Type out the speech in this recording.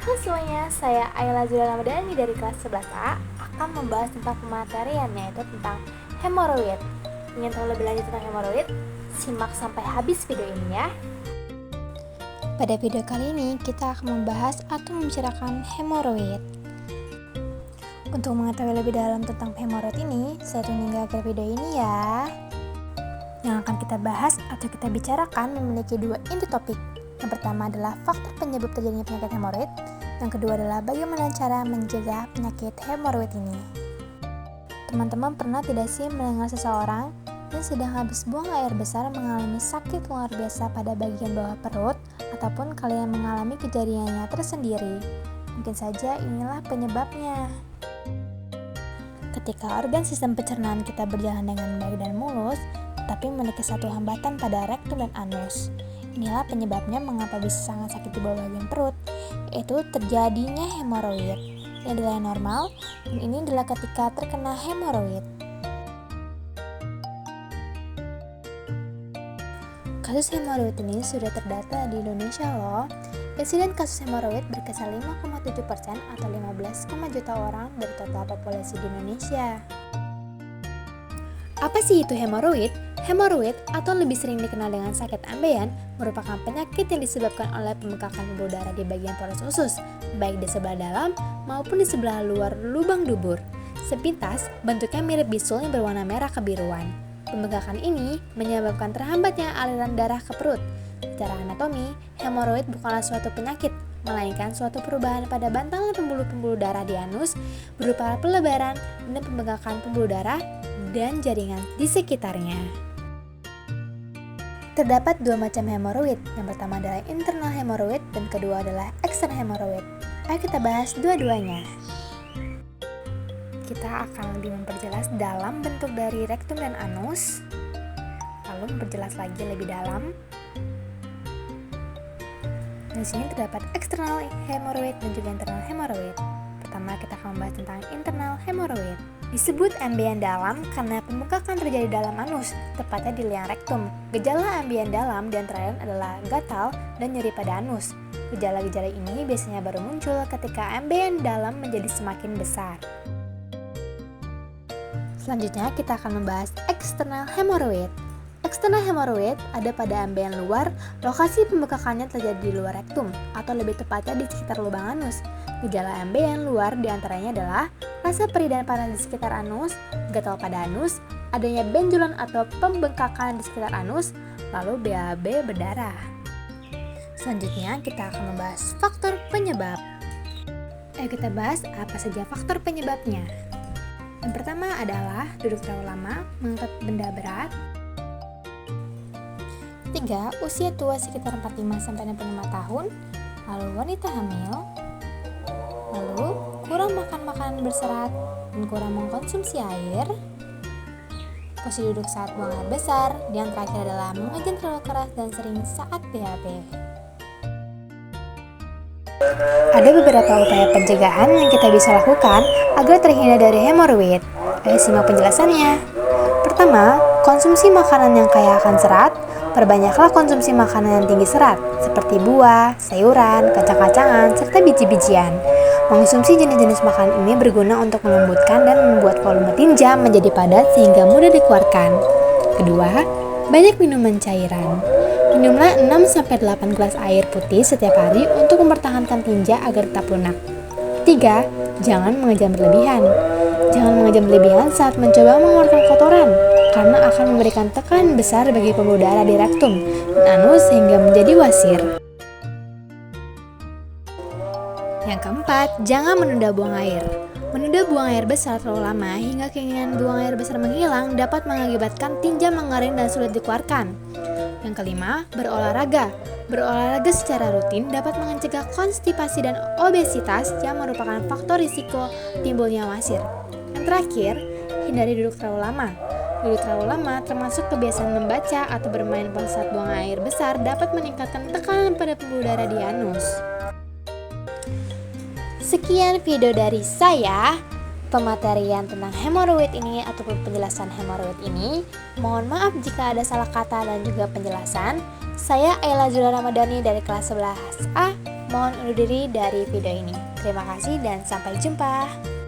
Halo semuanya, saya Ayla Zula Ramadhani dari kelas 11A akan membahas tentang pematerian, yaitu tentang hemoroid. Ingin tahu lebih lanjut tentang hemoroid? Simak sampai habis video ini ya. Pada video kali ini kita akan membahas atau membicarakan hemoroid. Untuk mengetahui lebih dalam tentang hemoroid ini, saya tunggu hingga akhir video ini ya. Yang akan kita bahas atau kita bicarakan memiliki dua inti topik. Yang pertama adalah faktor penyebab terjadinya penyakit hemoroid. Yang kedua adalah bagaimana cara mencegah penyakit hemoroid ini. Teman-teman pernah tidak sih mendengar seseorang yang sedang habis buang air besar mengalami sakit luar biasa pada bagian bawah perut, ataupun kalian mengalami kejadiannya tersendiri? Mungkin saja inilah penyebabnya. Ketika organ sistem pencernaan kita berjalan dengan baik dan mulus, tapi memiliki satu hambatan pada rektum dan anus. Inilah penyebabnya mengapa bisa sangat sakit di bawah bagian perut, yaitu terjadinya hemoroid. Ini adalah yang normal, dan ini adalah ketika terkena hemoroid. Kasus hemoroid ini sudah terdata di Indonesia loh. Insiden kasus hemoroid berkisar 5,7% atau 15, juta orang dari total populasi di Indonesia. Apa sih itu hemoroid? Hemoroid atau lebih sering dikenal dengan sakit ambeien merupakan penyakit yang disebabkan oleh pembengkakan pembuluh darah di bagian poros usus, baik di sebelah dalam maupun di sebelah luar lubang dubur. Sepintas, bentuknya mirip bisul yang berwarna merah kebiruan. Pembengkakan ini menyebabkan terhambatnya aliran darah ke perut. Secara anatomi, hemoroid bukanlah suatu penyakit, melainkan suatu perubahan pada bantalan pembuluh-pembuluh darah di anus berupa pelebaran dan pembengkakan pembuluh darah dan jaringan di sekitarnya. Terdapat dua macam hemoroid. Yang pertama adalah internal hemoroid dan kedua adalah external hemoroid. Ayo kita bahas dua-duanya. Kita akan lebih memperjelas dalam bentuk dari rektum dan anus, lalu memperjelas lagi lebih dalam. Di sini terdapat external hemoroid dan juga internal hemoroid. Pertama kita akan membahas tentang internal hemoroid. Disebut ambeien dalam karena pembengkakan terjadi dalam anus, tepatnya di liang rektum. Gejala ambeien dalam diantara lain adalah gatal dan nyeri pada anus. Gejala-gejala ini biasanya baru muncul ketika ambeien dalam menjadi semakin besar. Selanjutnya kita akan membahas eksternal hemoroid. Eksternal hemoroid ada pada ambeien luar, lokasi pembengkakannya terjadi di luar rektum, atau lebih tepatnya di sekitar lubang anus. Gejala ambeien luar diantaranya adalah rasa perih dan panas di sekitar anus, gatal pada anus, adanya benjolan atau pembengkakan di sekitar anus, lalu BAB berdarah. Selanjutnya kita akan membahas faktor penyebab. Ayo kita bahas apa saja faktor penyebabnya. Yang pertama adalah duduk terlalu lama, mengangkat benda berat. 3. Usia tua sekitar 45-65 tahun, lalu wanita hamil, lalu kurang makan makanan berserat dan kurang mengkonsumsi air, posisi duduk saat buang air besar, dan yang terakhir adalah mengajen terlalu keras dan sering saat BAB. Ada beberapa upaya pencegahan yang kita bisa lakukan agar terhindar dari hemoroid. Ayo simak penjelasannya. Pertama, konsumsi makanan yang kaya akan serat. Perbanyaklah konsumsi makanan yang tinggi serat, seperti buah, sayuran, kacang-kacangan, serta biji-bijian. Mengonsumsi jenis-jenis makanan ini berguna untuk melembutkan dan membuat volume tinja menjadi padat sehingga mudah dikeluarkan. Kedua, banyak minuman cairan. Minumlah 6-8 gelas air putih setiap hari untuk mempertahankan tinja agar tetap lunak. 3. Jangan mengejam berlebihan. Jangan mengejam berlebihan saat mencoba mengeluarkan kotoran, karena akan memberikan tekanan besar bagi pembuluh darah di rektum dan anus sehingga menjadi wasir. Yang keempat, jangan menunda buang air. Menunda buang air besar terlalu lama hingga keinginan buang air besar menghilang dapat mengakibatkan tinja mengering dan sulit dikeluarkan. Yang kelima, berolahraga. Berolahraga secara rutin dapat mencegah konstipasi dan obesitas yang merupakan faktor risiko timbulnya wasir. Yang terakhir, hindari duduk terlalu lama. Duduk terlalu lama termasuk kebiasaan membaca atau bermain pada saat buang air besar dapat meningkatkan tekanan pada pembuluh darah di anus. Sekian video dari saya, pematerian tentang hemoroid ini ataupun penjelasan hemoroid ini. Mohon maaf jika ada salah kata dan juga penjelasan. Saya Ayla Zula Ramadhani dari kelas 11A. Mohon undur diri dari video ini. Terima kasih dan sampai jumpa.